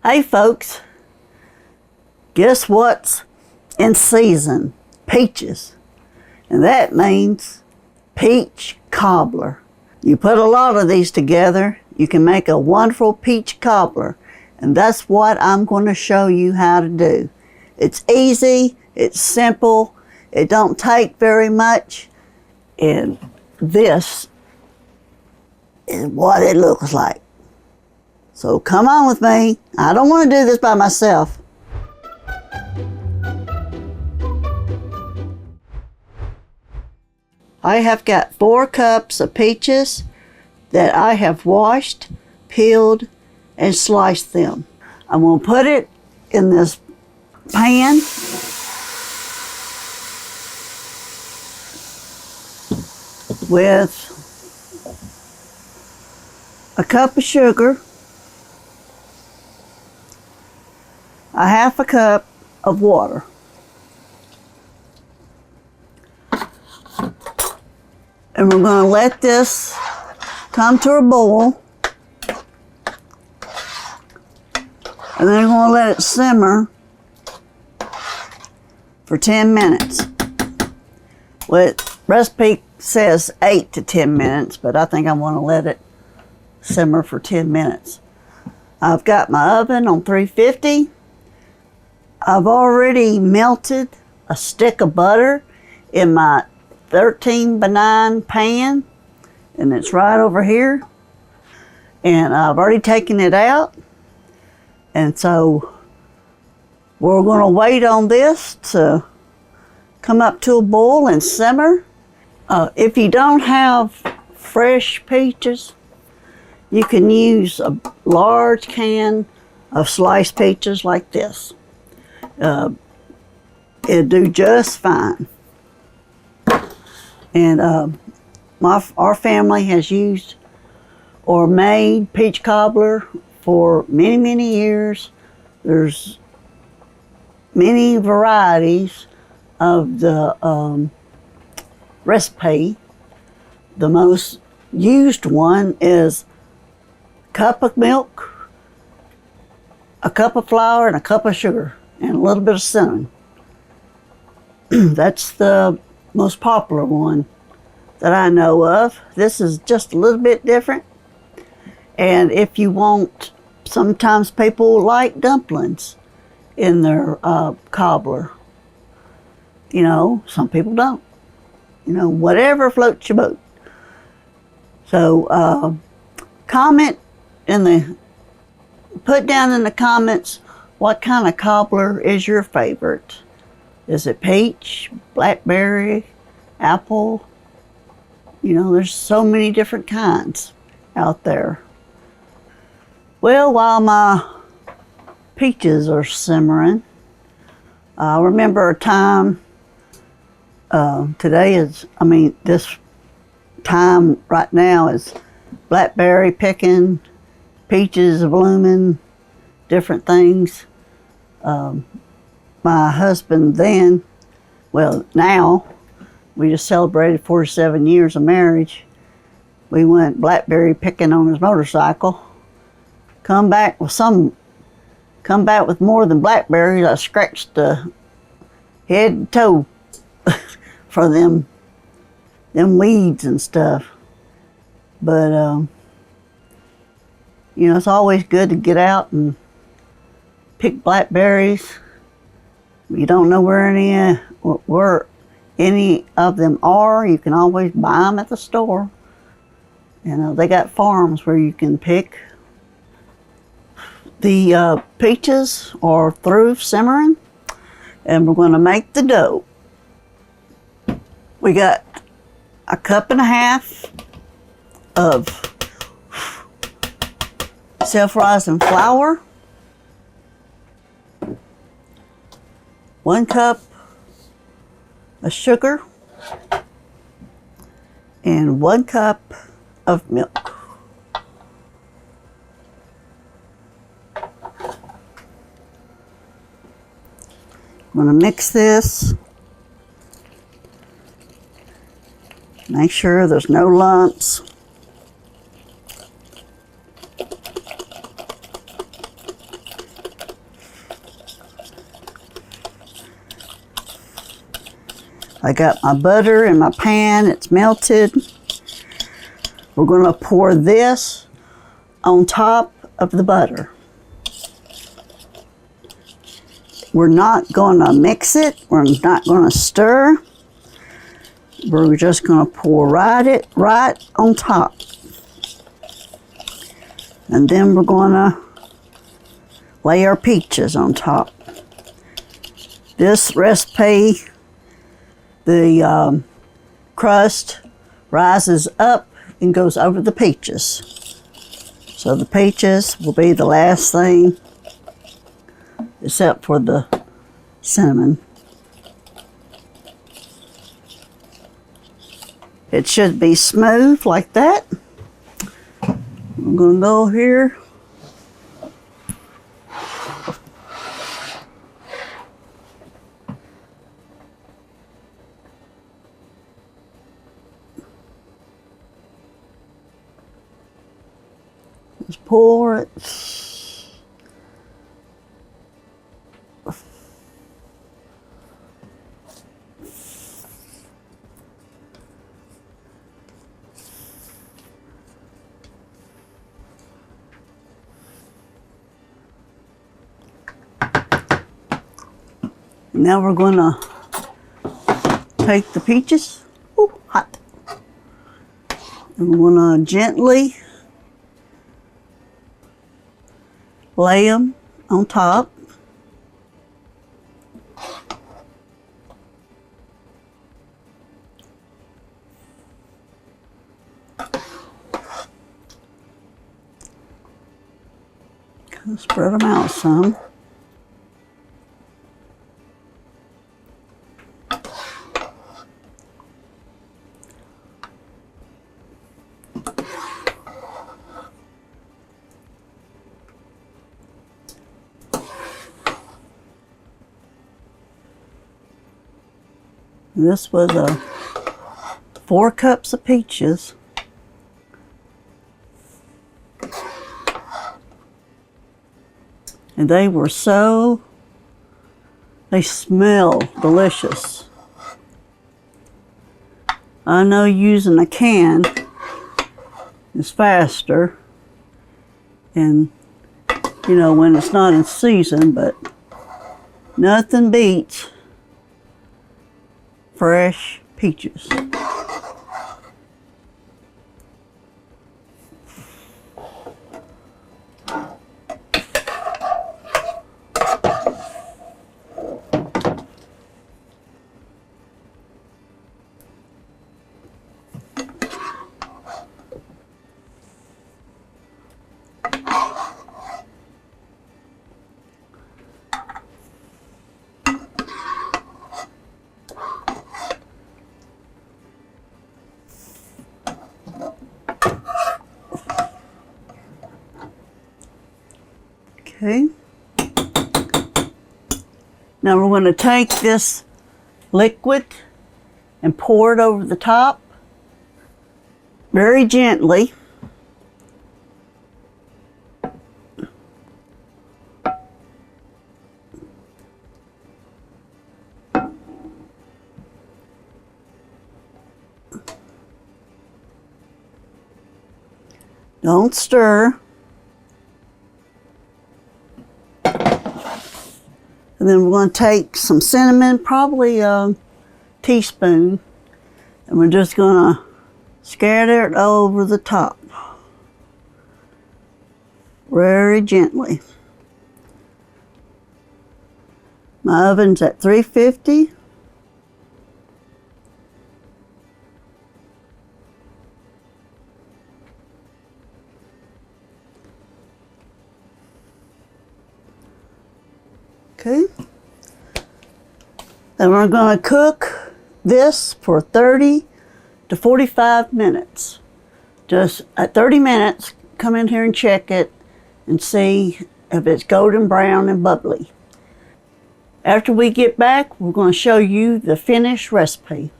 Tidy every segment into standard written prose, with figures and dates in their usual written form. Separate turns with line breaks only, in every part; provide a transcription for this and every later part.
Hey folks, guess what's in season? Peaches. And that means peach cobbler. You put a lot of these together, you can make a wonderful peach cobbler. And that's what I'm going to show you how to do. It's easy, it's simple, it don't take very much, and this is what it looks like. So come on with me. I don't want to do this by myself. I have got 4 cups of peaches that I have washed, peeled, and sliced them. I'm going to put it in this pan. With a cup of sugar, a half a cup of water. And we're going to let this come to a boil. And then we're going to let it simmer for 10 minutes. Well, recipe says 8 to 10 minutes, but I think I want to let it simmer for 10 minutes. I've got my oven on 350. I've already melted a stick of butter in my 13 by 9 pan, and it's right over here. And I've already taken it out. And so we're going to wait on this to come up to a boil and simmer. If you don't have fresh peaches, you can use a large can of sliced peaches like this. It'll do just fine. And our family has used or made peach cobbler for many, many years. There's many varieties of the recipe. The most used one is a cup of milk, a cup of flour, and a cup of sugar, and a little bit of cinnamon. That's the most popular one that I know of. This is just a little bit different. And if you want, sometimes people like dumplings in their cobbler. You know, some people don't. You know, whatever floats your boat. So put down in the comments what kind of cobbler is your favorite. Is it peach, blackberry, apple? You know, there's so many different kinds out there. Well, while my peaches are simmering, I remember a time, this time right now is blackberry picking, peaches blooming, different things. My husband then, now, we just celebrated 47 years of marriage. We went blackberry picking on his motorcycle. Come back with more than blackberries. I scratched the head and toe for them weeds and stuff. But you know, it's always good to get out and pick blackberries. You don't know where any of them are. You can always buy them at the store. You know, they got farms where you can pick. The peaches are through simmering, and we're going to make the dough. We got a cup and a half of self-rising flour, 1 cup of sugar, and 1 cup of milk. I'm going to mix this. Make sure there's no lumps. I got my butter in my pan, it's melted. We're gonna pour this on top of the butter. We're not gonna mix it, we're not gonna stir. We're just gonna pour right on top. And then we're gonna lay our peaches on top. This recipe, the crust rises up and goes over the peaches. So the peaches will be the last thing, except for the cinnamon. It should be smooth like that. I'm gonna go here. Just pour it. Now we're going to take the peaches, ooh, hot, and we're going to gently lay them on top. Kind of spread them out some. This was 4 cups of peaches. And they smell delicious. I know using a can is faster, and you know, when it's not in season, but nothing beats fresh peaches. Okay. Now we're going to take this liquid and pour it over the top very gently. Don't stir. And then we're going to take some cinnamon, probably a teaspoon, and we're just going to scatter it over the top very gently. My oven's at 350. Okay. Then we're going to cook this for 30 to 45 minutes. Just at 30 minutes, come in here and check it and see if it's golden brown and bubbly. After we get back, we're going to show you the finished recipe.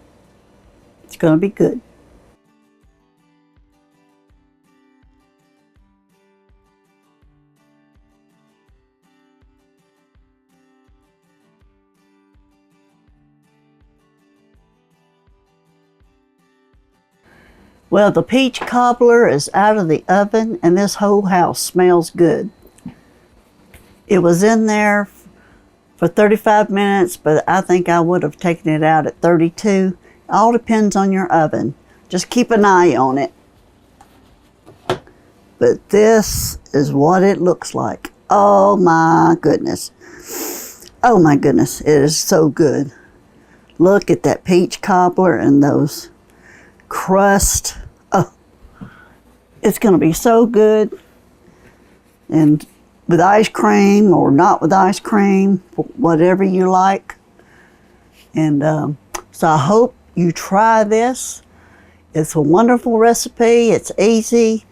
It's going to be good. Well, the peach cobbler is out of the oven and this whole house smells good. It was in there for 35 minutes, but I think I would have taken it out at 32. All depends on your oven. Just keep an eye on it. But this is what it looks like. Oh my goodness. Oh my goodness, it is so good. Look at that peach cobbler and those crust. Oh, it's gonna be so good. And with ice cream or not with ice cream, whatever you like. And so I hope you try this. It's a wonderful recipe, it's easy,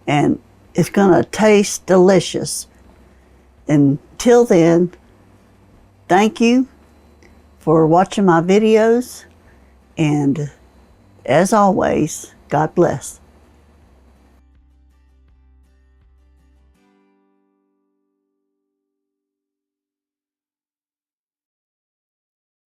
and it's gonna taste delicious. Until then, thank you for watching my videos, and as always, God bless.